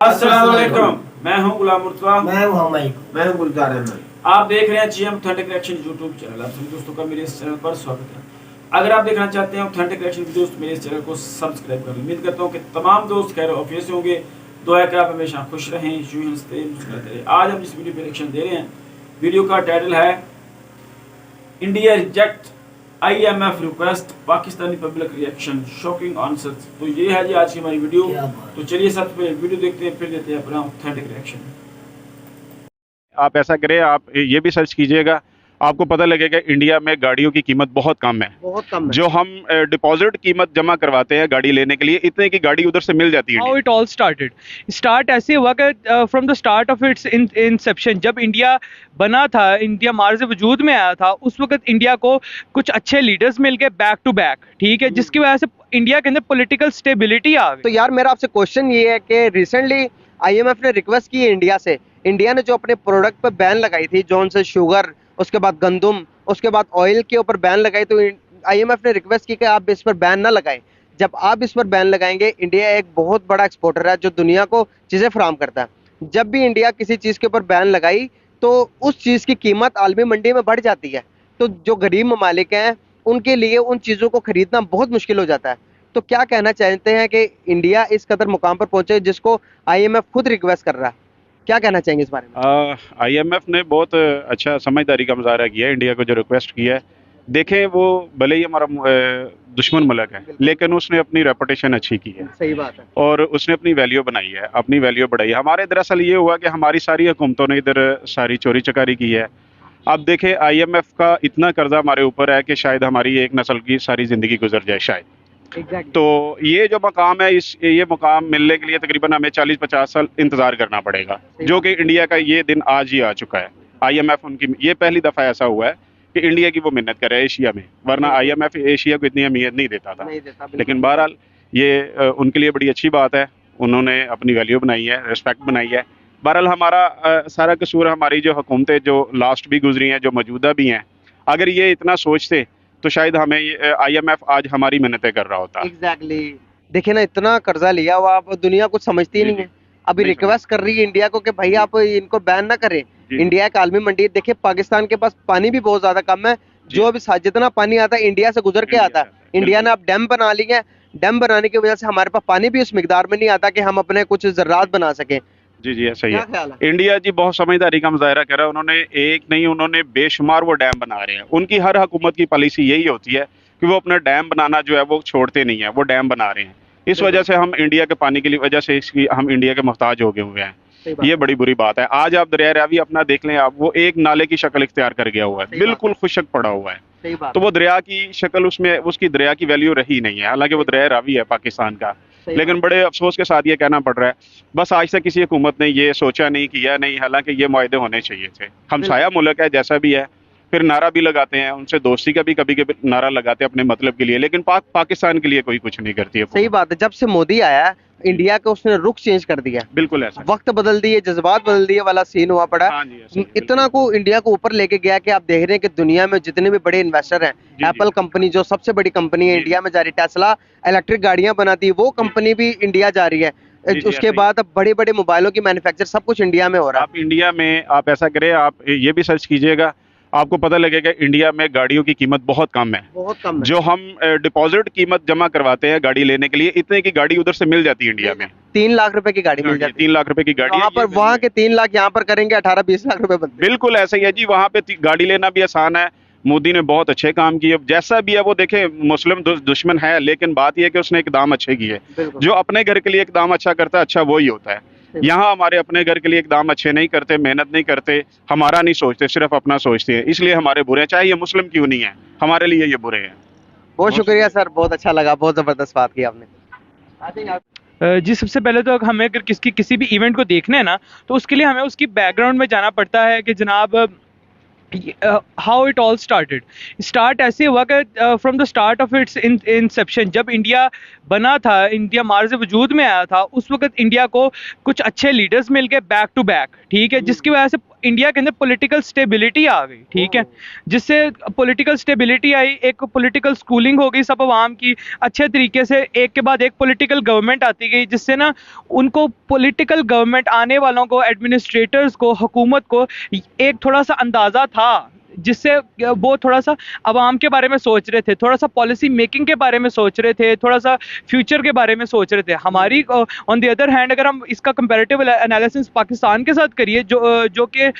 अस्सलाम वालेकुम। मैं हूं गुलाम मुर्तज़ा। मैं हूं हमाइक। मैं हूं गुलजार अहमद। आप देख रहे हैं GM authentic reaction YouTube channel. आप सभी दोस्तों का मेरे इस चैनल पर स्वागत है। अगर आप देखना चाहते हैं ऑथेंटिक रिएक्शन वीडियोस, मेरे इस चैनल को सब्सक्राइब करें। उम्मीद करता हूं कि तमाम दोस्त खैर ऑफिस से होंगे। दुआ है कि आप हमेशा खुश रहें, यूं ही हंसते मुस्कुराते रहें। आज हम जिस वीडियो पे रिएक्शन दे रहे हैं, वीडियो का टाइटल है India reject IMF request, Pakistani public reaction, shocking answers. तो ये है जी आज की हमारी वीडियो। तो चलिए सबसे पहले वीडियो देखते हैं, फिर देते हैं अपना ऑथेंटिक रिएक्शन। आप ऐसा करें, आप ये भी सर्च कीजिएगा, आपको पता लगेगा इंडिया में गाड़ियों की कीमत बहुत कम है। बहुत कम है। जो हम डिपॉजिट कीमत जमा करवाते हैं गाड़ी लेने के लिए, इतने की गाड़ी उधर से मिल जाती है। How it all started? Start ऐसे हुआ कि from the start of its inception, जब इंडिया बना था, इंडिया मार्ज वजूद में आया था, उस वक्त इंडिया को कुछ अच्छे लीडर्स मिल गए बैक टू बैक, ठीक है, जिसकी वजह से इंडिया के अंदर पॉलिटिकल स्टेबिलिटी आ तो गई। यार मेरा आपसे क्वेश्चन ये है कि रिसेंटली IMF ने रिक्वेस्ट की है इंडिया से। इंडिया ने जो अपने प्रोडक्ट पर बैन लगाई थी, जौन से शुगर, उसके बाद गंदम, उसके बाद ऑयल के ऊपर बैन लगाई, तो IMF ने रिक्वेस्ट की कि आप इस पर बैन ना लगाएं। जब आप इस पर बैन लगाएंगे, इंडिया एक बहुत बड़ा एक्सपोर्टर है जो दुनिया को चीज़ें फराहम करता है। जब भी इंडिया किसी चीज़ के ऊपर बैन लगाई तो उस चीज़ की कीमत आलमी मंडी में बढ़ जाती है। तो जो गरीब ममालिक हैं उनके लिए उन चीज़ों को खरीदना बहुत मुश्किल हो जाता है। तो क्या कहना चाहते हैं कि इंडिया इस कदर मुकाम पर पहुंचे जिसको IMF खुद रिक्वेस्ट कर रहा है, क्या कहना चाहेंगे इस बारे में? IMF ने बहुत अच्छा समझदारी का मुजाहरा किया है, इंडिया को जो रिक्वेस्ट किया है। देखें, वो भले ही हमारा दुश्मन मुल्क है, लेकिन उसने अपनी रेपुटेशन अच्छी की है सही बात है। और उसने अपनी वैल्यू बनाई है, अपनी वैल्यू बढ़ाई है। हमारे दरअसल ये हुआ कि हमारी सारी हुकूमतों ने इधर सारी चोरी चकारी की है। अब देखें, IMF का इतना कर्जा हमारे ऊपर है कि शायद हमारी एक नस्ल की सारी ज़िंदगी गुजर जाए शायद। Exactly. तो ये जो मकाम है, ये मकाम मिलने के लिए तकरीबन हमें 40-50 साल इंतज़ार करना पड़ेगा, जो कि इंडिया का ये दिन आज ही आ चुका है। IMF उनकी ये पहली दफ़ा ऐसा हुआ है कि इंडिया की वो मिन्नत करे एशिया में, वरना IMF एशिया को इतनी अहमियत नहीं देता था। नहीं देता, बिल्कुल। लेकिन बहरहाल ये उनके लिए बड़ी अच्छी बात है, उन्होंने अपनी वैल्यू बनाई है, रिस्पेक्ट बनाई है। बहरहाल हमारा सारा कसूर हमारी जो हुकूमतें जो लास्ट भी गुजरी हैं, जो मौजूदा भी हैं, अगर ये इतना सोचते तो शायद हमें IMF आज हमारी मिन्नतें कर रहा होता। एग्जैक्टली। देखिए ना, इतना कर्जा लिया हुआ, आप दुनिया कुछ समझती ही नहीं है। अभी नहीं रिक्वेस्ट कर रही है इंडिया को कि भाई आप इनको बैन ना करें। जी। इंडिया एक आलमी मंडी है। देखिए, पाकिस्तान के पास पानी भी बहुत ज्यादा कम है। जो अभी जितना पानी आता है इंडिया से गुजर के इंडिया आता है। से आता है, इंडिया ने अब डैम बना लिए हैं। डैम बनाने की वजह से हमारे पास पानी भी उस मिकदार में नहीं आता कि हम अपने कुछ ज़राअत बना सकें। जी ऐसा ही क्या है। ख्याल है? इंडिया जी बहुत समझदारी का मुजाहरा कर रहा है। उन्होंने एक नहीं, उन्होंने बेशुमार वो डैम बना रहे हैं। उनकी हर हुकूमत की पॉलिसी यही होती है कि वो अपना डैम बनाना जो है वो छोड़ते नहीं है, वो डैम बना रहे हैं। इस वजह से हम इंडिया के पानी की वजह से इसकी हम इंडिया के मोहताज हो गए हुए हैं। सही बात ये बड़ी बुरी बात है। आज आप दरिया रावी अपना देख लें, आप वो एक नाले की शक्ल इख्तियार कर गया हुआ है, सही बात बिल्कुल खुशक पड़ा हुआ है। सही बात तो वो दरिया की शक्ल, उसमें उसकी दरिया की वैल्यू रही नहीं है, हालांकि वो दरिया रावी है पाकिस्तान का। सही लेकिन बड़े अफसोस के साथ ये कहना पड़ रहा है, बस आज तक किसी हुकूमत ने ये सोचा नहीं, किया नहीं, हालांकि ये मुआहदे होने चाहिए थे। हमसाया मुल्क है, जैसा भी है, फिर नारा भी लगाते हैं, उनसे दोस्ती का भी कभी कभी नारा लगाते हैं अपने मतलब के लिए, लेकिन पाकिस्तान के लिए कोई कुछ नहीं करती है। सही बात है। जब से मोदी आया है, इंडिया का उसने रुख चेंज कर दिया। बिल्कुल ऐसा। वक्त बदल दिए, जज्बात बदल दिए वाला सीन हुआ पड़ा। हाँ जी, ऐसा ही, इतना को इंडिया को ऊपर लेके गया कि आप देख रहे हैं कि दुनिया में जितने भी बड़े इन्वेस्टर हैं, जी। एप्पल कंपनी जो सबसे बड़ी कंपनी है जी। इंडिया में जा रही, टेस्ला इलेक्ट्रिक गाड़ियां बनाती है, वो कंपनी भी इंडिया जा रही है। जी, उसके ऐसा ही। बाद अब बड़े बड़े मोबाइलों की मैन्युफैक्चर सब कुछ इंडिया में हो रहा आप इंडिया में, आप ऐसा करें, आप ये भी सर्च कीजिएगा, आपको पता लगेगा इंडिया में गाड़ियों की कीमत बहुत कम है। बहुत कम है। जो हम डिपॉजिट कीमत जमा करवाते हैं गाड़ी लेने के लिए, इतने की गाड़ी उधर से मिल जाती है इंडिया में। 3 लाख रुपए की गाड़ी मिल जाती 3 लाख रुपए की गाड़ी है। है, वहाँ पर ये वहाँ के 3 लाख यहाँ पर करेंगे 18-20 लाख रुपए बनते हैं। बिल्कुल ऐसा ही है जी। वहाँ पे गाड़ी लेना भी आसान है। मोदी ने बहुत अच्छे काम किए, जैसा भी है वो देखे, मुस्लिम दुश्मन है, लेकिन बात यह है कि उसने इकदाम अच्छे किए। बिल्कुल। जो अपने घर के लिए इकदाम अच्छा करता है, अच्छा वही होता है। यहाँ हमारे अपने घर के लिए इकदाम अच्छे नहीं करते, मेहनत नहीं करते, हमारा नहीं सोचते, सिर्फ अपना सोचते हैं, इसलिए हमारे बुरे हैं, चाहे ये मुस्लिम क्यों नहीं है, हमारे लिए ये बुरे हैं। बहुत शुक्रिया सर, बहुत अच्छा लगा, बहुत जबरदस्त बात की आपने। जी, सबसे पहले तो हमें अगर किसी भी इवेंट को देखना है ना, तो उसके लिए हमें उसकी बैकग्राउंड में जाना पड़ता है कि जनाब how it all started. Start ऐसे हुआ कि from the start of its inception, जब इंडिया बना था, इंडिया मार्ज वजूद में आया था, उस वक्त इंडिया को कुछ अच्छे लीडर्स मिल गए बैक टू बैक, ठीक है, जिसकी वजह से इंडिया के अंदर पॉलिटिकल स्टेबिलिटी आ गई, ठीक है, जिससे पॉलिटिकल स्टेबिलिटी आई, एक पॉलिटिकल स्कूलिंग हो गई सब आवाम की अच्छे तरीके से, एक के बाद एक पॉलिटिकल गवर्नमेंट आती गई, जिससे ना उनको पॉलिटिकल गवर्नमेंट आने वालों को, एडमिनिस्ट्रेटर्स को, हुकूमत को एक थोड़ा सा अंदाज़ा था, जिससे वो थोड़ा सा आवाम के बारे में सोच रहे थे, थोड़ा सा पॉलिसी मेकिंग के बारे में सोच रहे थे, थोड़ा सा फ्यूचर के बारे में सोच रहे थे। हमारी ऑन द अदर हैंड अगर हम इसका कंपैरेटिव एनालिसिस पाकिस्तान के साथ करिए, जो कि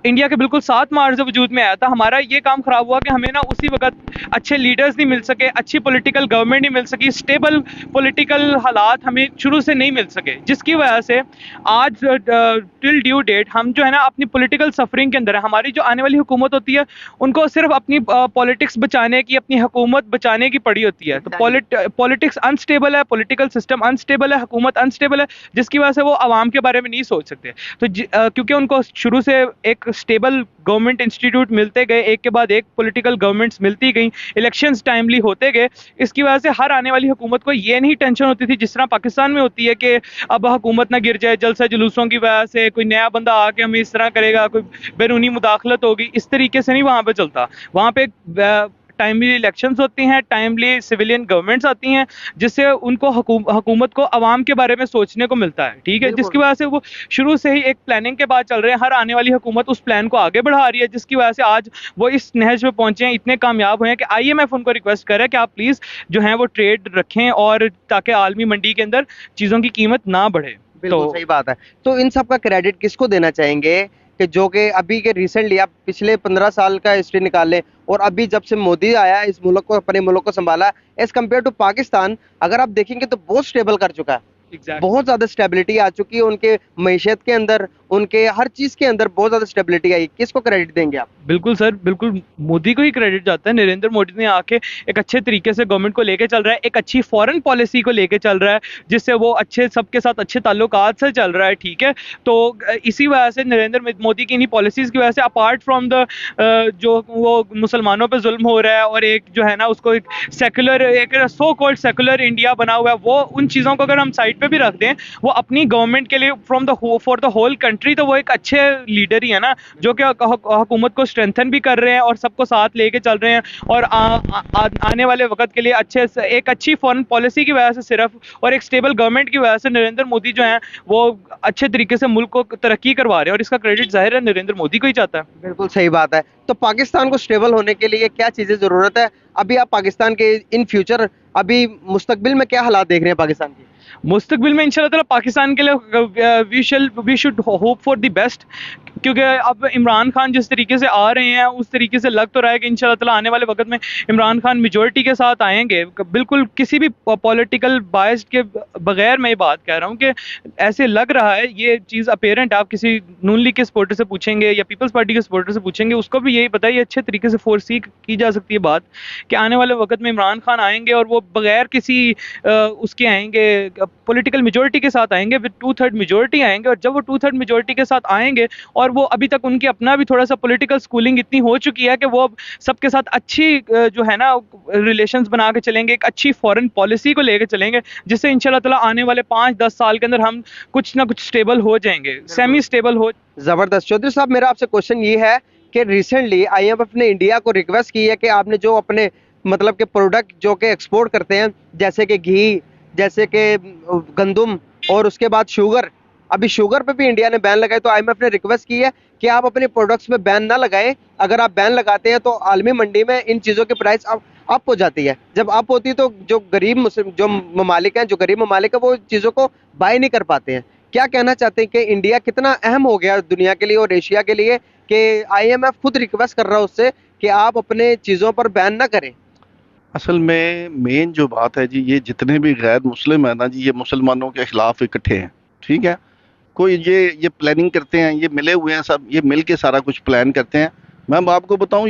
इंडिया के बिल्कुल 7 मार्च से वजूद में आया था, हमारा ये काम खराब हुआ कि हमें ना उसी वक्त अच्छे लीडर्स नहीं मिल सके, अच्छी पॉलिटिकल गवर्नमेंट नहीं मिल सकी, स्टेबल पॉलिटिकल हालात हमें शुरू से नहीं मिल सके, जिसकी वजह से आज टिल ड्यू डेट हम जो है ना अपनी पॉलिटिकल सफरिंग के अंदर है। हमारी जो आने वाली हुकूमत होती है उनको सिर्फ अपनी पॉलिटिक्स बचाने की, अपनी हुकूमत बचाने की पड़ी होती है। तो पॉलिटिक्स अनस्टेबल है, पॉलिटिकल सिस्टम अनस्टेबल है, हुकूमत अनस्टेबल है, जिसकी वजह से वो आवाम के बारे में नहीं सोच सकते। तो क्योंकि उनको शुरू से एक स्टेबल गवर्नमेंट इंस्टीट्यूट मिलते गए, एक के बाद एक पॉलिटिकल गवर्नमेंट्स मिलती गई, इलेक्शंस टाइमली होते गए, इसकी वजह से हर आने वाली हुकूमत को ये नहीं टेंशन होती थी जिस तरह पाकिस्तान में होती है कि अब हुकूमत ना गिर जाए, जलसा जुलूसों की वजह से कोई नया बंदा आके हमें इस तरह करेगा, कोई बैरूनी मुदाखलत होगी, इस तरीके से नहीं वहाँ पे चलता। वहाँ पे टाइमली इलेक्शंस होती हैं, टाइमली सिविलियन गवर्नमेंट्स आती हैं, जिससे उनको हुकूमत को आवाम के बारे में सोचने को मिलता है, ठीक है, जिसकी वजह से वो शुरू से ही एक प्लानिंग के बाद चल रहे हैं। हर आने वाली हुकूमत उस प्लान को आगे बढ़ा रही है, जिसकी वजह से आज वो इस नहज पे पहुंचे हैं, इतने कामयाब हुए हैं कि IMF उनको रिक्वेस्ट करे कि आप प्लीज़ जो है वो ट्रेड रखें, और ताकि आलमी मंडी के अंदर चीज़ों की कीमत ना बढ़े। बिल्कुल सही बात है। तो इन सब का क्रेडिट किसको देना चाहेंगे कि जो कि अभी के रिसेंटली आप पिछले 15 साल का हिस्ट्री निकाल लें और अभी जब से मोदी आया इस मुल्क को, अपने मुल्क को संभाला, एज कम्पेयर टू पाकिस्तान अगर आप देखेंगे तो बहुत स्टेबल कर चुका है। बहुत ज्यादा स्टेबिलिटी आ चुकी है उनके मईशत के अंदर, उनके हर चीज के अंदर बहुत ज्यादा स्टेबिलिटी आई। किसको क्रेडिट देंगे आप? बिल्कुल सर, बिल्कुल मोदी को ही क्रेडिट जाता है। नरेंद्र मोदी ने आके एक अच्छे तरीके से गवर्नमेंट को लेके चल रहा है, एक अच्छी फॉरेन पॉलिसी को लेके चल रहा है, जिससे वो अच्छे सबके साथ अच्छे ताल्लुकात से चल रहा है, ठीक है। तो इसी वजह से नरेंद्र मोदी की इन्हीं पॉलिसीज़ की वजह से, अपार्ट फ्रॉम द जो वो मुसलमानों पर जुल्म हो रहा है और एक जो है ना उसको एक सेकुलर, एक सो कॉल्ड सेकुलर इंडिया बना हुआ है, वो उन चीज़ों को अगर हम साइड पे भी रख दें, वो अपनी गवर्नमेंट के लिए फॉर द होल कंट्री तो वो एक अच्छे लीडर ही है ना, जो कि हुकूमत को स्ट्रेंथन भी कर रहे हैं और सबको साथ लेके चल रहे हैं, और आने वाले वक्त के लिए एक अच्छी फॉरेन पॉलिसी की वजह से सिर्फ, और एक स्टेबल गवर्नमेंट की वजह से नरेंद्र मोदी जो हैं वो अच्छे तरीके से मुल्क को तरक्की करवा रहे हैं, और इसका क्रेडिट जाहिर है नरेंद्र मोदी को ही जाता है। बिल्कुल सही बात है। तो पाकिस्तान को स्टेबल होने के लिए क्या चीजें जरूरत है? अभी आप पाकिस्तान के इन फ्यूचर, अभी मुस्तकबिल में क्या हालात देख रहे हैं पाकिस्तान के? मुस्तकबिल में इंशाल्लाह ताला पाकिस्तान के लिए we should hope for the best, क्योंकि अब इमरान खान जिस तरीके से आ रहे हैं उस तरीके से लग तो रहा है कि इंशाल्लाह ताला आने वाले वक्त में इमरान खान मेजॉरिटी के साथ आएंगे, बिल्कुल किसी भी पॉलिटिकल बायस के बगैर मैं ये बात कह रहा हूँ कि ऐसे लग रहा है, ये चीज़ अपेरेंट। आप किसी नून लीग के सपोर्टर से पूछेंगे या पीपल्स पार्टी के सपोर्टर से पूछेंगे, उसको भी यही पता है, ये अच्छे तरीके से फोरसी की जा सकती है बात कि आने वाले वक्त में इमरान खान आएंगे और वो बगैर किसी उसके आएंगे, पॉलिटिकल मेजॉरिटी के साथ आएंगे, विद 2/3 मेजॉरिटी आएंगे, और जब वो 2/3 मेजॉरिटी के साथ आएंगे, और वो अभी तक उनकी अपना भी थोड़ा सा पॉलिटिकल स्कूलिंग इतनी हो चुकी है कि वो सबके साथ अच्छी जो है ना रिलेशंस बना के चलेंगे, एक अच्छी फॉरेन पॉलिसी को लेके चलेंगे, जिससे इंशाल्लाह ताला आने वाले 5-10 साल के अंदर हम कुछ ना कुछ स्टेबल हो जाएंगे, सेमी स्टेबल हो। जबरदस्त। चौधरी साहब, मेरा आपसे क्वेश्चन ये है कि रिसेंटली IMF ने इंडिया को रिक्वेस्ट की है कि आपने जो अपने मतलब के प्रोडक्ट जो कि एक्सपोर्ट करते हैं, जैसे कि घी, जैसे कि गंदम और उसके बाद शुगर, अभी शुगर पे भी इंडिया ने बैन लगाई, तो IMF ने रिक्वेस्ट की है कि आप अपने प्रोडक्ट्स में बैन ना लगाएं। अगर आप बैन लगाते हैं तो आलमी मंडी में इन चीज़ों की प्राइस अप हो जाती है। जब अप होती है तो जो गरीब जो ममालिक हैं, जो गरीब ममालिक है, वो चीज़ों को बाय नहीं कर पाते हैं। क्या कहना चाहते हैं कि इंडिया कितना अहम हो गया दुनिया के लिए और एशिया के लिए कि IMF खुद रिक्वेस्ट कर रहा है उससे कि आप अपने चीज़ों पर बैन ना करें? असल में मेन जो बात है जी, ये जितने भी गैर मुस्लिम है ना जी, ये मुसलमानों के खिलाफ इकट्ठे हैं, ठीक है। कोई ये प्लानिंग करते हैं, ये मिले हुए हैं सब, ये मिल के सारा कुछ प्लान करते हैं। मैं आपको बताऊं,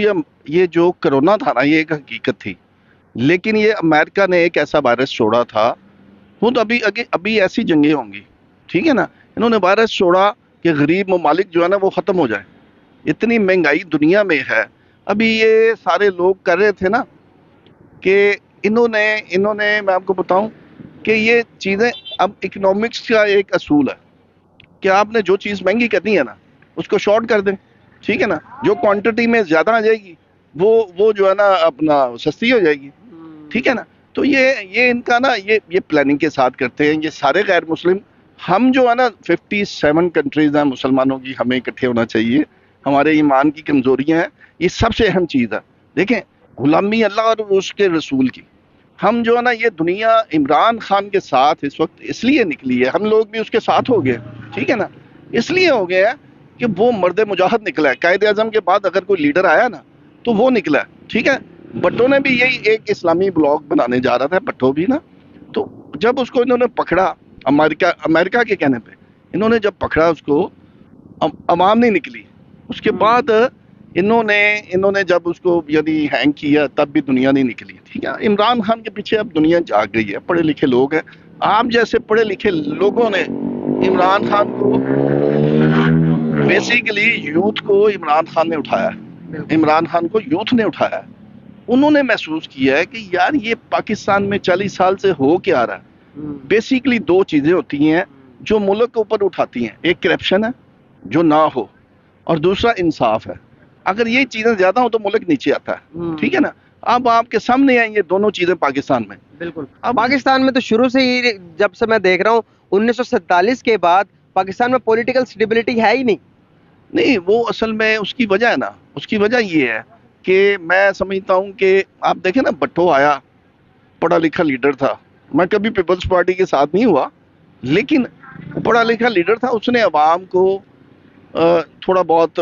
ये जो कोरोना था ना, ये एक हकीकत थी, लेकिन ये अमेरिका ने एक ऐसा वायरस छोड़ा था, वो तो अभी ऐसी जंगें होंगी, ठीक है ना। इन्होंने वायरस छोड़ा कि गरीब ममालिक जो है ना वो ख़त्म हो जाए। इतनी महंगाई दुनिया में है। अभी ये सारे लोग कर रहे थे ना कि इन्होंने मैं आपको बताऊं कि ये चीज़ें, अब इकोनॉमिक्स का एक असूल है कि आपने जो चीज़ महंगी करनी है ना, उसको शॉर्ट कर दें, ठीक है ना। जो क्वांटिटी में ज़्यादा आ जाएगी वो जो है ना अपना सस्ती हो जाएगी, ठीक है ना। तो ये इनका ना ये प्लानिंग के साथ करते हैं ये सारे गैर मुस्लिम। हम जो है ना 57 कंट्रीज हैं मुसलमानों की, हमें इकट्ठे होना चाहिए। हमारे ईमान की कमजोरियां हैं, ये सबसे अहम चीज़ है। देखें, गुलामी अल्लाह और उसके रसूल की, हम जो है ना ये दुनिया इमरान खान के साथ इस वक्त इसलिए निकली है, हम लोग भी उसके साथ हो गए, ठीक है ना। इसलिए हो गया है कि वो मर्द मुजाहिद निकला है। कायद आज़म के बाद अगर कोई लीडर आया ना तो वो निकला है, ठीक है। भट्टो ने भी यही एक इस्लामी ब्लॉग बनाने जा रहा था, भट्टो भी ना। तो जब उसको इन्होंने पकड़ा, अमेरिका के कहने पे इन्होंने जब पकड़ा उसको, अवाम नहीं निकली। उसके बाद इन्होंने जब उसको यदि हैंग किया तब भी दुनिया नहीं निकली, ठीक है। इमरान खान के पीछे अब दुनिया जाग गई है, पढ़े लिखे लोग हैं। आप जैसे पढ़े लिखे लोगों ने इमरान खान को, बेसिकली यूथ को इमरान खान ने उठाया, इमरान खान को यूथ ने उठाया। उन्होंने महसूस किया है कि यार ये पाकिस्तान में 40 साल से हो क्या रहा है। बेसिकली दो चीजें होती हैं जो मुल्क के ऊपर उठाती हैं, एक करप्शन है जो ना हो, और दूसरा इंसाफ है। अगर ये चीजें ज्यादा हो तो मुल्क नीचे आता है, ठीक है ना। अब आपके सामने आई ये दोनों चीजें पाकिस्तान में। बिल्कुल। अब पाकिस्तान में तो शुरू से ही, जब से मैं देख रहा हूँ 1947 के बाद पाकिस्तान में पॉलिटिकल स्टेबिलिटी है ही नहीं। वो असल में उसकी वजह है ना, उसकी वजह ये है कि मैं समझता हूँ कि आप देखें ना, भट्टो आया, पढ़ा लिखा लीडर था। मैं कभी पीपल्स पार्टी के साथ नहीं हुआ, लेकिन पढ़ा लिखा लीडर था। उसने अवाम को थोड़ा बहुत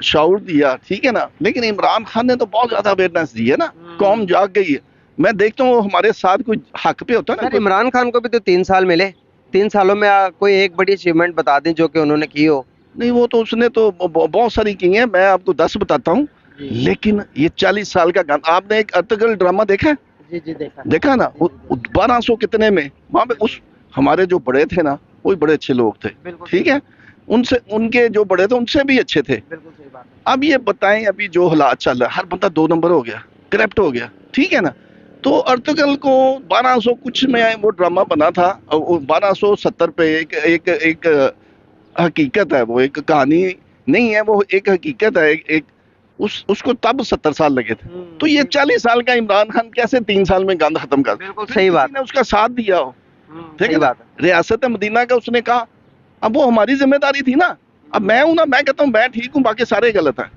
शाउर दिया, ठीक है ना। लेकिन इमरान खान ने तो बहुत ज्यादा अवेयरनेस दी है ना, कौम जाग गई है। मैं देखता हूँ हमारे साथ कोई हक पे होता है ना। इमरान खान को भी तो 3 साल मिले, 3 सालों में कोई एक बड़ी अचीवमेंट बता दें जो कि उन्होंने की हो। नहीं, वो तो उसने तो बहुत सारी की हैं, मैं आपको 10 बताता हूँ। लेकिन ये 40 साल का गाना, आपने एक अर्तगल ड्रामा देखा है? जी देखा ना, 1200 कितने में वहां पे उस हमारे जो बड़े थे ना, वो बड़े अच्छे लोग थे, ठीक है। उनसे, उनके जो बड़े थे उनसे भी अच्छे थे। बिल्कुल सही बात है। अब ये बताएं, अभी जो हालात चल रहा है, हर बंदा 2 नंबर हो गया, करप्ट हो गया, ठीक है ना। तो अर्तगल को 1200 कुछ में वो ड्रामा बना था, 1270 पे एक हकीकत है, वो एक कहानी नहीं है, वो एक हकीकत है। एक उसको तब 70 साल लगे थे। तो ये 40 साल का इमरान खान कैसे 3 साल में गंद खत्म कर, बिल्कुल सही बात ने उसका साथ दिया हो, ठीक है। बात है। रियासत मदीना का उसने कहा, अब वो हमारी जिम्मेदारी थी ना। अब मैं हूं ना, मैं कहता हूं मैं ठीक हूं, बाकी सारे गलत हैं।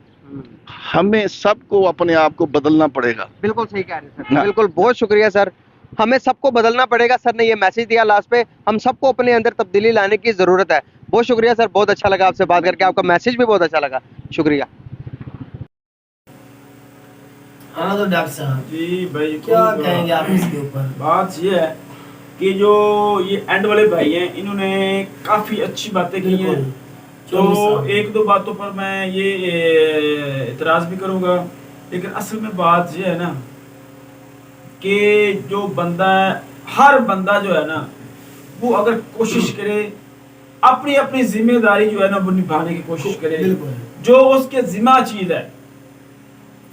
हमें सबको अपने आप को बदलना पड़ेगा। बिल्कुल सही कह रहे हैं सर, बिल्कुल। बहुत शुक्रिया सर, हमें सबको बदलना पड़ेगा। सर ने ये मैसेज दिया लास्ट पे, हम सबको अपने अंदर तब्दीली लाने की जरूरत है। बहुत शुक्रिया सर, बहुत अच्छा लगा आपसे बात करके, आपका मैसेज भी बहुत अच्छा लगा, शुक्रिया। हाँ तो डॉक्टर साहब जी भाई, क्या कहेंगे आप इसके ऊपर? बात ये है कि जो ये एंड वाले भाई हैं, इन्होंने काफ़ी अच्छी बातें की हैं। तो एक दो बातों पर मैं ये इतराज़ भी करूँगा, लेकिन असल में बात ये है ना कि जो बंदा, हर बंदा जो है ना, वो अगर कोशिश करे, अपनी अपनी जिम्मेदारी जो है ना वो निभाने की कोशिश करे, जो उसके जिम्मा चीज़ है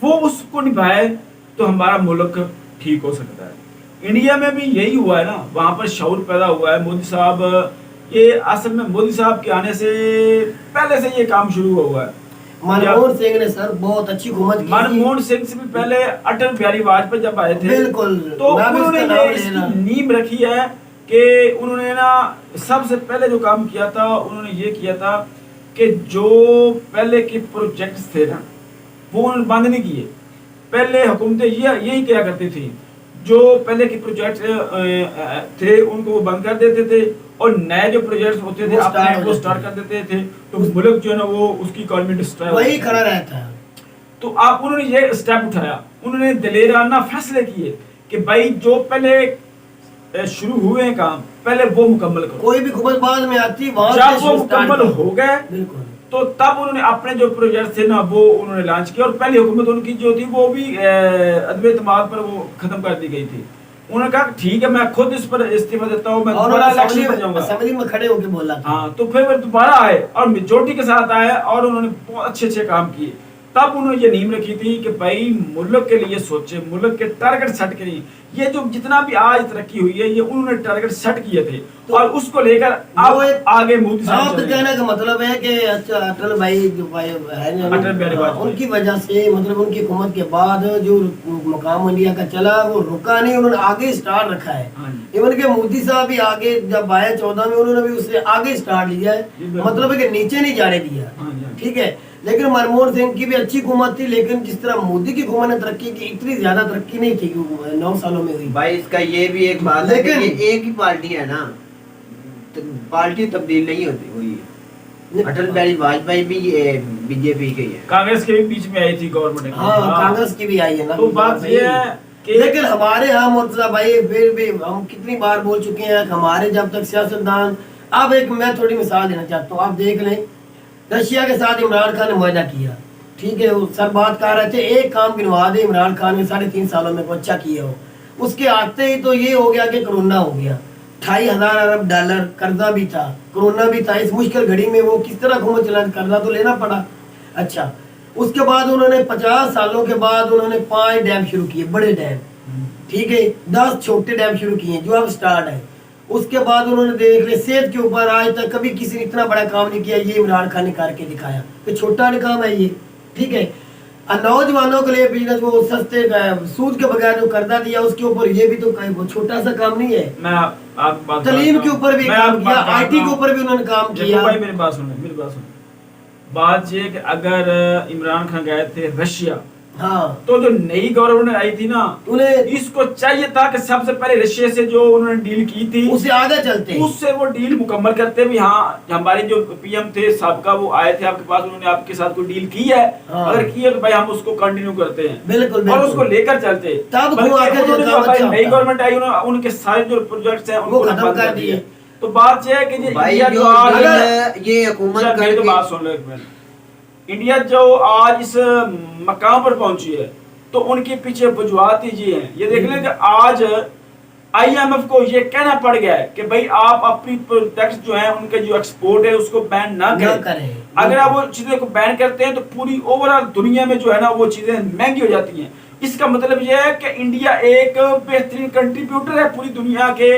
वो उसको निभाए, तो हमारा मुल्क ठीक हो सकता है। इंडिया में भी यही हुआ है ना, वहाँ पर शऊर पैदा हुआ है। मोदी साहब, ये असल में मोदी साहब के आने से पहले से ये काम शुरू हुआ है। मनमोहन सिंह ने सर बहुत अच्छी हुकूमत की। मनमोहन सिंह से भी पहले अटल बिहारी वाजपेयी जब आए थे, बिल्कुल, तो उन्होंने ये इसकी नींव रखी है कि उन्होंने ना सबसे पहले जो काम किया था, उन्होंने ये किया था कि जो पहले के प्रोजेक्ट्स थे ना, वो उन्होंने बंद नहीं किए। पहले हुकूमतें यही किया करती थी, जो पहले के प्रोजेक्ट थे उनको वो बंद कर देते थे, और नए जो प्रोजेक्ट्स होते थे अपने वो स्टार्ट कर देते थे। तो मुल्क जो है ना वो उसकी इकोनॉमी डिस्ट्रॉय वही खड़ा रहता है। तो आप उन्होंने ये स्टेप उठाया, उन्होंने दिलेराना फैसले किए कि भाई जो पहले शुरू हुए हैं काम, पहले वो मुकम्मल करो। कोई भी हुकूमत बाद में आती, जब वो मुकम्मल हो गए, बिल्कुल, तो तब उन्होंने अपने जो प्रोजेक्ट थे ना वो उन्होंने लॉन्च किया। और पहली हुकूमत उनकी जो थी वो भी अदम एतमाद पर वो खत्म कर दी गई थी। उन्होंने कहा ठीक है, मैं खुद इस पर इस्तीफा देता हूँ, मैं दोबारा इलेक्शन में जाऊंगा। असेंबली में खड़े होकर बोला। हाँ, तो फिर वो दोबारा आए और मेजोरिटी के साथ आए, और उन्होंने बहुत अच्छे काम किए। तब उन्होंने ये नींव रखी थी कि भाई मुल्क के लिए सोचे, मुल्क के टारगेट सेट करें। ये जो जितना भी आज तरक्की हुई है ये उन्होंने टारगेट सेट किए थे और उसको लेकर अब आगे मोदी साहब आप कहने का मतलब है कि अच्छा अटल भाई जो भाई है ना, अटल बिहारी वाजपेयी, उनकी वजह से मतलब उनकी हुकूमत के बाद जो मकाम इंडिया का चला वो रुका नहीं, उन्होंने आगे स्टार्ट रखा है। इवन के मोदी साहब भी आगे जब आए 14 में उन्होंने भी उससे आगे स्टार्ट लिया है, मतलब है कि नीचे नहीं जाने दिया। ठीक है, लेकिन मनमोहन सिंह की भी अच्छी हुकूमत थी, लेकिन जिस तरह मोदी की हुकूमत ने तरक्की की इतनी ज्यादा तरक्की नहीं थी 9 सालों में हुई। भाई इसका ये भी एक बात है कि ये एक ही पार्टी है ना, तो पार्टी तब्दील नहीं होती हुई है। अटल बिहारी वाजपेयी भी बीजेपी के है, कांग्रेस के भी बीच में आई थी गवर्नमेंट। हाँ कांग्रेस की भी आई है ना। तो बात ये है कि लेकिन हमारे यहाँ मुर्तजा भाई फिर भी हम कितनी बार बोल चुके हैं, हमारे जब तक सियासतदान, अब एक मैं थोड़ी मिसाल देना चाहता हूँ, आप देख लें रशिया के साथ इमरान खान ने मुआहदा किया, ठीक है, वो सब बात कर रहे थे, एक काम गिनवा दे इमरान खान ने 3.5 सालों में को अच्छा किया हो। उसके आते ही तो ये हो गया कि कोरोना हो गया, 2,500 अरब डॉलर कर्जा भी था, कोरोना भी था, इस मुश्किल घड़ी में वो किस तरह हुकूमत चला, कर्जा तो लेना पड़ा। अच्छा, उसके बाद उन्होंने 50 सालों के बाद उन्होंने 5 डैम शुरू किए, बड़े डैम, ठीक है, 10 छोटे डैम शुरू किए जो अब स्टार्ट है। उसके बाद उन्होंने देख ले सेहत के ऊपर आज तक कभी किसी ने इतना बड़ा काम नहीं किया, ये इमरान खान ने करके दिखाया कि छोटा नहीं काम है ये, ठीक है। और नौजवानों के लिए बिजनेस वो सस्ते सूद के बगैर जो कर्जा दिया उसके ऊपर ये भी तो वो छोटा सा काम नहीं है। मैं तालीम के ऊपर भी काम किया, IT के ऊपर भी उन्होंने काम किया। भाई मेरी बात सुनो, बात ये कि अगर इमरान खान गए थे रशिया, हाँ, तो जो नई गवर्नमेंट आई थी ना, उन्हें इसको चाहिए था कि सबसे पहले रशिया से जो उन्होंने डील की थी उससे आगे चलते, उससे वो डील मुकम्मल करते भी। हाँ, हमारे जो PM थे सबका वो आए थे आपके पास, उन्होंने आपके साथ कोई डील की है, हाँ। अगर की है तो भाई हम उसको कंटिन्यू करते हैं, बिल्कुल, और उसको लेकर चलते। तब नई गवर्नमेंट आई, उनके सारे जो प्रोजेक्ट्स हैं उनको खत्म कर दिए। तो बात यह है कि ये हुकूमत मेरी तो बात सुन लो एक मिनट, इंडिया जो आज इस मकाम पर पहुंची है तो उनके पीछे वजूहात ये हैं। ये देख लें कि आज IMF को ये कहना पड़ गया है कि भाई आप अपनी प्रोडक्ट्स जो हैं उनके जो एक्सपोर्ट है उसको बैन ना करें। अगर आप वो चीजें को बैन करते हैं तो पूरी ओवरऑल दुनिया में जो है ना वो चीजें महंगी हो जाती हैं। इसका मतलब ये है कि इंडिया एक बेहतरीन कंट्रीब्यूटर है पूरी दुनिया के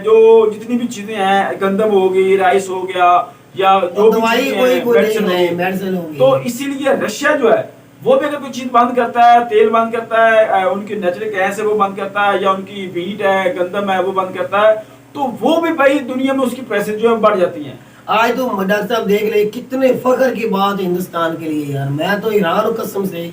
जो जितनी भी चीजें हैं, गंदम हो गई, राइस हो गया, या जो दवाई मेडिसिन होगी। तो इसीलिए रशिया जो है वो भी अगर कोई चीज बंद करता है, तेल बंद करता है, उनकी नेचुरल गैस है वो बंद करता है, या उनकी व्हीट है, गंदम है वो बंद करता है, तो वो भी भाई दुनिया में उसकी प्राइसेस जो है बढ़ जाती हैं। आज तो डॉक्टर साहब देख ले कितने फख्र की बात है हिंदुस्तान के लिए यार। मैं तो हैरान हूँ कसम से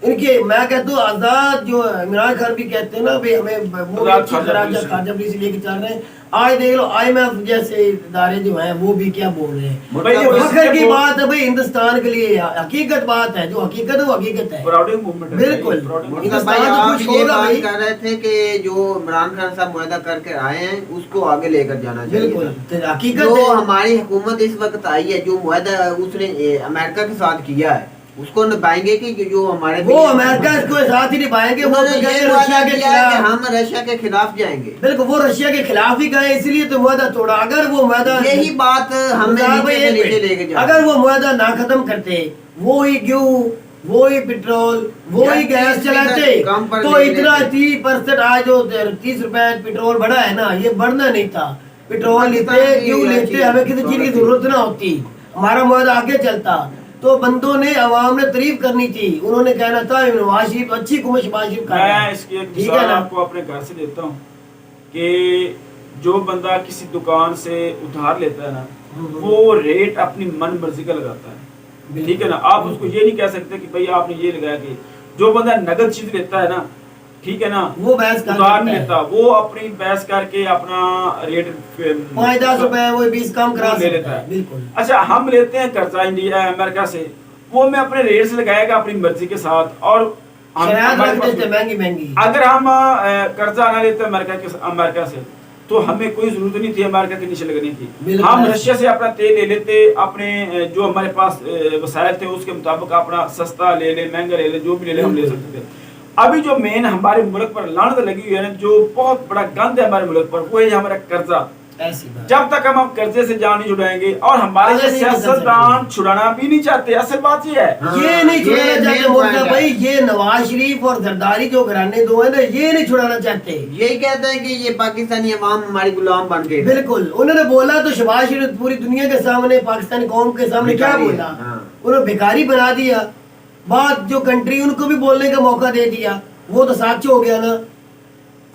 इनके। मैं कहता हूँ आजाद जो इमरान खान भी कहते हैं ना भाई हमें वो खारजा पुलिस लेके चल रहे हैं। आज देख लो IMF जैसे इदारे जो हैं वो भी क्या बोल रहे हैं। भाई ये फख्र की बात है भाई हिंदुस्तान के लिए, हकीकत बात है, जो हकीकत है वो हकीकत है। प्राउडिंग मूवमेंट है बिल्कुल। हिंदुस्तान तो कुछ होगा भाई। कह रहे थे कि जो इमरान खान साहब मुआहदा करके आए हैं उसको आगे लेकर जाना चाहिए। बिल्कुल हकीकत जो हमारी हुकूमत इस वक्त आई है, जो मुआहदा उसने अमेरिका के साथ किया है उसको निभाएंगे कि जो हमारे वो अमेरिका इसको साथ ही निभाएंगे। वो तो रशिया के खिलाफ, हम रशिया के खिलाफ जाएंगे। बिल्कुल, वो रशिया के खिलाफ ही गए इसलिए तो मुआहदा तोड़ा। अगर वो मुआहदा, यही बात हमें नीचे लेके जाए, अगर वो मुआहदा ना खत्म करते, वो ही गेहूं, वो ही पेट्रोल, वो ही गैस चलाते, तो इतना 30% आज जो 30 रुपए पेट्रोल बढ़ा है ना, ये बढ़ना नहीं था। पेट्रोल लेते, गेहूं लेते, हमें किसी चीज की जरूरत ना होती, हमारा मुआहदा आगे चलता। तो बंदों ने अवाम ने तारीफ करनी थी, उन्होंने कहना था नवाज शरीफ अच्छी हुकूमत शहबाज शरीफ कर रहे हैं। मैं इसकी एक मिसाल आपको अपने घर से देता हूँ कि जो बंदा किसी दुकान से उधार लेता है ना, वो रेट अपनी मन मर्जी का लगाता है, ठीक है ना। आप उसको ये नहीं कह सकते कि भाई आपने ये लगाया। कि जो बंदा नगद चीज लेता है ना, ठीक है ना, वो बहस उधार नहीं लेता, वो अपनी बहस करके अपना रेट 5-10 रुपए वो 20 कम करा ले लेता है। बिल्कुल। अच्छा, हम लेते हैं कर्जा इंडिया अमेरिका से, वो मैं अपने रेट से लगाएगा अपनी मर्जी के साथ, और महंगी। अगर हम कर्जा ना लेते अमेरिका से तो हमें कोई जरूरत नहीं थी अमेरिका के नीचे लगने की। हम रशिया से अपना तेल ले लेते, अपने जो हमारे पास वसाइल थे उसके मुताबिक अपना सस्ता ले ले, महंगा ले ले, जो भी ले ले हम ले सकते थे। अभी जो मेन हमारे मुल्क पर लानत लगी हुई है ना, जो बहुत बड़ा गंद है हमारे मुल्क पर, वो है हमारा कर्जा। ऐसी बात। जब तक हम कर्जे से जान नहीं छुड़ाएंगे, और हमारे आगे ये नहीं बदल सियासतदान छुड़ाना भी नहीं चाहते, असल बात ये है। ये नहीं छुड़ाना ये चाहते main मोर्चा point है। भाई, ये नवाज शरीफ और जरदारी जो घराने दो है ना, ये नहीं छुड़ाना चाहते। यही कहते हैं कि ये पाकिस्तानी अवाम हमारी गुलाम बन गए। बिल्कुल, उन्होंने बोला तो शहबाज शरीफ पूरी दुनिया के सामने, पाकिस्तानी कौम के सामने क्या भिखारी है, बोला? हाँ। उन्होंने भिखारी बना दिया। बात जो कंट्री उनको भी बोलने का मौका दे दिया, वो तो सच हो गया ना।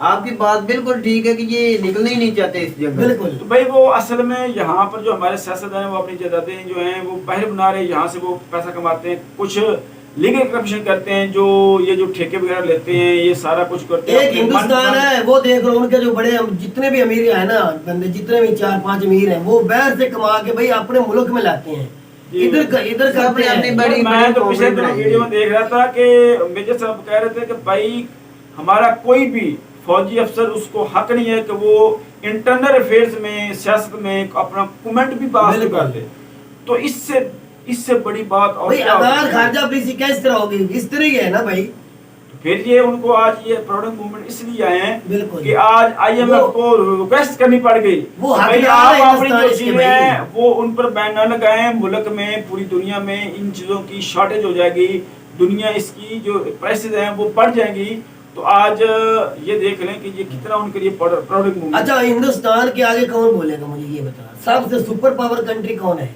आपकी बात बिल्कुल ठीक है कि ये निकलना ही नहीं चाहते इस जगह। बिल्कुल तो भाई वो असल में यहाँ पर जो हमारे सियासतदान हैं वो अपनी जायदादें जो हैं वो बाहर बना रहे हैं, यहाँ से वो पैसा कमाते हैं, कुछ लीगल करप्शन करते हैं, जो ये जो ठेके वगैरह लेते हैं, ये सारा कुछ करते हैं। एक अपने हिंदुस्तान मन- है, वो देख लो उनके जो बड़े जितने भी अमीर है ना बंदे, जितने भी 4-5 अमीर हैं, वो बाहर से कमा के भाई अपने मुल्क में लाते हैं, जी। इधर सबने करते अपनी हैं। बड़ी- मैं तो पिछले कॉमेडी दिनों बनाई वीडियो है। में देख रहा था कि मेजर साहब कह रहे थे कि भाई हमारा कोई भी फौजी अफसर उसको हक नहीं है कि वो इंटरनल अफेयर्स में, सियासत में अपना कमेंट भी पास नहीं बिल्कुल। करते। तो इससे बड़ी बात और भाई क्या हो आजाद सकती है? खारजा पॉलिसी किस तरह होगी? इस तरह ही है ना भाई। फिर ये उनको आज ये प्रोडक्ट मूवमेंट इसलिए आए हैं बिल्कुल। कि आज आईएमएफ वो- को रिक्वेस्ट करनी पड़ गई, वो भाई हकदार आप है अपनी जो हिंदुस्तान इसके चीजें भाई। हैं वो उन पर बैन न लगाएं, मुल्क में पूरी दुनिया में इन चीजों की शॉर्टेज हो जाएगी, दुनिया इसकी जो प्राइसेस हैं वो बढ़ जाएंगी। तो आज ये देख लें कि ये कितना उनके लिए प्रोडक्ट मूवमेंट। अच्छा, हिंदुस्तान के आगे कौन बोलेगा? मुझे ये बता, सबसे सुपर पावर कंट्री कौन है?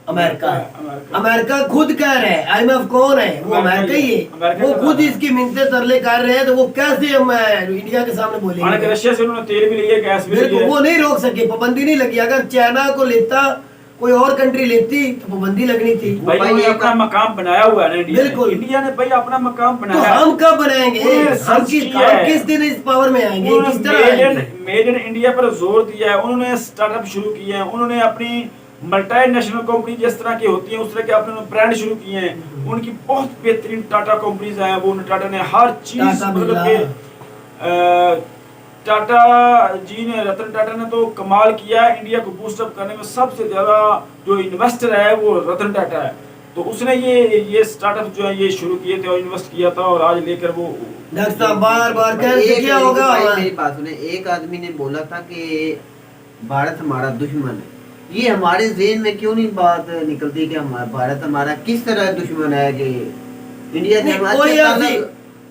अमेरिका है। अमेरिका। अमेरिका खुद कह रहे हैं, आईएमएफ कौन है? वो अमेरिका ही है। अमेरिका वो का खुद नाम है। इसकी मिन्नतें तरले कर रहे हैं, तो वो कैसे हम इंडिया के सामने हालांकि बोलेंगे? रशिया से उन्होंने तेल भी लिया, गैस भी बिल्कुल, लिया। वो नहीं रोक सके, पाबंदी नहीं लगी। अगर चाइना को लेता, कोई और कंट्री लेती तो पाबंदी लगनी थी। भाई भाई उन्होंने ये अपना मकाम बनाया हुआ है ना इंडिया ने। बिल्कुल। इंडिया ने भाई अपना मकाम तो बनाया। हम कब बनाएंगे? उन्होंने हम सर्च किया है। किस दिन इस पावर में आएंगे? किस तरह आएंगे? मेड इन इंडिया पर जोर दिया है, उन्होंने स्टार्टअप शुरू किए हैं, उन्होंने अपनी मल्टी नेशनल कंपनी जिस तरह की होती है उस तरह के अपने ब्रांड शुरू किए हैं। उनकी बहुत बेहतरीन टाटा कंपनीज हैं, वो टाटा ने हर चीज टाटा मतलब बिरला। के टाटा जी ने, रतन टाटा ने तो कमाल किया है। इंडिया को बूस्टअप करने में सबसे ज्यादा जो इन्वेस्टर है वो रतन टाटा है। तो उसने ये स्टार्टअप जो है ये शुरू किए थे और इन्वेस्ट किया था, और आज लेकर वो डॉक्टर साहब बार बार कह भाई रहे थे एक क्या मिनट, होगा? भाई मेरी बात सुने। एक आदमी ने बोला था कि भारत हमारा दुश्मन है। ये हमारे ज़हन में क्यों नहीं बात निकलती कि हमारा भारत हमारा किस तरह दुश्मन है कि इंडिया से नहीं, हमारे कोई ताल्लुक- ऐसी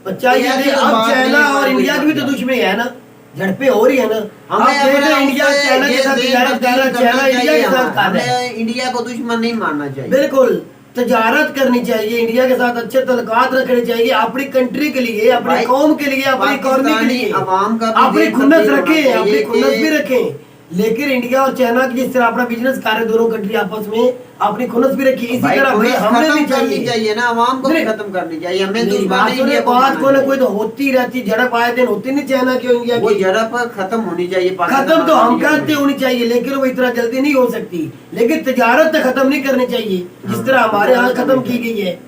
बच्चा ये ऐसी देख, तो अब बात चाइना नहीं, और कोई इंडिया की भी तो मतलब। दुश्मनी है ना, झड़पें हो रही है ना। अब हमें देख रहे हैं इंडिया अपने चाइना के ये साथ ज़हन तजारत कर रहा है, तब्दील चाइना करना इंडिया के चाहिए। साथ कर रहा है। हमें इंडिया को दुश्मन नहीं मानना चाहिए। बिल्कुल, तजारत करनी चाहिए, इंडिया के साथ अच्छे तल्लुकात रखने चाहिए, अपनी कंट्री के लिए, अपनी भाई, कौम के लिए, अपनी इकोनॉमी के पाकिस्तानी लिए। अवाम का भी अपनी ज़हन खुन्नस तब्दील होना रखें, अपनी चाहिए खुन्नस कि- भी रखें। लेकिन इंडिया और चाइना की जिस तरह अपना बिजनेस कर रहे दोनों कंट्री आपस में, अपनी खुन्नस भी रखी। इसी भाई तरह भाई खुन्नस हमें भी खत्म करनी चाहिए ना, अवाम को भी नहीं। खत्म करनी चाहिए। हमें नहीं, दुश्मन बात नहीं सुने, इंडिया को बात मानना को ना कोई चाहिए। तो होती रहती, झड़प आए दिन होती नहीं चाइना की और इंडिया वो की। झड़प खत्म होनी चाहिए। खत्म तो हम कहते होनी चाहिए, लेकिन वो इतना जल्दी नहीं हो सकती। लेकिन तजारत तो खत्म नहीं करनी चाहिए जिस तरह हमारे यहाँ खत्म की गई है।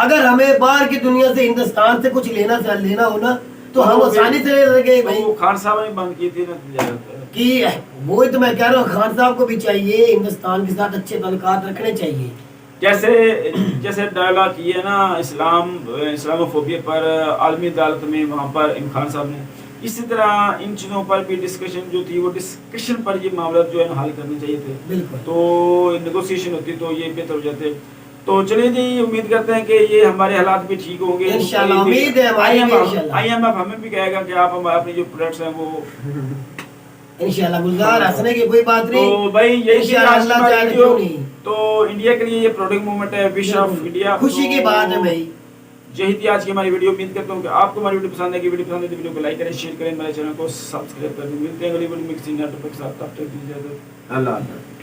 अगर हमें बाहर की दुनिया से, हिंदुस्तान से कुछ लेना हो ना, तो हम आसानी से ले गए भाई। वो खान साहब ने बंद की थी ना तिजारत। कि वो ही तो मैं कह रहा हूँ, खान साहब को भी चाहिए हिंदुस्तान के साथ अच्छे ताल्लुकात रखने चाहिए। जैसे डायलॉग किए ना इस्लामोफोबिया पर आलमी अदालत में, वहाँ पर इमरान खान साहब ने, इसी तरह इन चीज़ों पर भी डिस्कशन जो थी, वो डिस्कशन पर ये मामला जो है ना हल करने चाहिए थे। बिल्कुल। तो नेगोशिएशन होती तो ये बेहतर हो जाते। तो चलिए जी, उम्मीद करते हैं कि ये हमारे हालात भी ठीक होंगे इंशाल्लाह, उम्मीद है हमारी भी इंशाल्लाह। IMF हमें भी कहेगा कि आप हमारे अपने जो प्रोडक्ट्स हैं वो इंशाल्लाह गुलजार, हंसने की कोई बात नहीं। तो भाई यही थी इंशाल्लाह, आज की अल्लाह हमारी चाहे तो वीडियो। क्यों नहीं। तो इंडिया के लिए ये प्रोडक्ट मूवमेंट है, विश ऑफ बिल्कुल। इंडिया। खुशी की बात है भाई। यही थी आज की हमारी वीडियो। उम्मीद करता हूँ कि आपको हमारी वीडियो पसंद आएगी। वीडियो पसंद है तो वीडियो को लाइक करें, शेयर करें, हमारे चैनल को सब्सक्राइब कर दें। मिलते हैं अगली वीडियो में किसी नए टॉपिक के साथ। तब तक दीजिए इजाजत। अल्लाह हाफ़िज़।